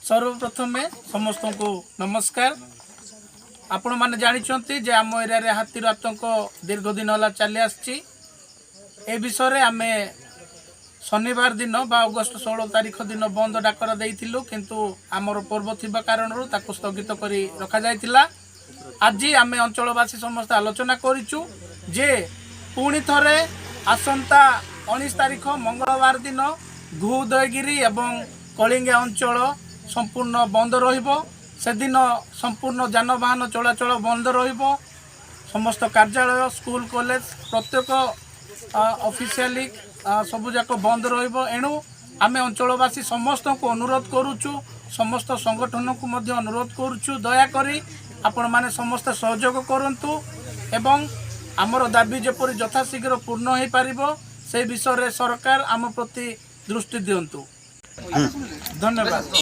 सर्वप्रथमे समस्त को नमस्कार। आपण मैंने जानते जे आम एरिया हाथीर आतंक दीर्घ दिन है चली आए विषय आम शनिवार दिन बा अगस्ट 16 तारीख दिन बंद डाकर देइथिलु, किंतु आमर पर्व थिबा कारणरू ताकु स्थगित करी रखा जायतिला। आज आम अंचलवासी समस्त आलोचना करिचु जे पुणी थरे आसंता 19 तारीख मंगलवार दिन घु उदयगिरी एवं कलिंगा अंचल संपूर्ण बंद रहिबो। सेदिन संपूर्ण जानवाहन चलाचल बंद रहिबो। समस्त कार्यालय स्कूल कॉलेज प्रत्येक ऑफिशियली सबुजाक बंद रहिबो। एणु आमे अंचलवासी समस्त को अनुरोध करुचु, समस्त संगठन को मध्य अनुरोध करुचु, दयाकरी आपण माने समस्त सहयोग करंतु एवं आमर दाबी जेपरि यथाशीघ्र पूर्ण हो पारिबो से विषय रे सरकार आम प्रति दृष्टि दियंतु। धन्यवाद।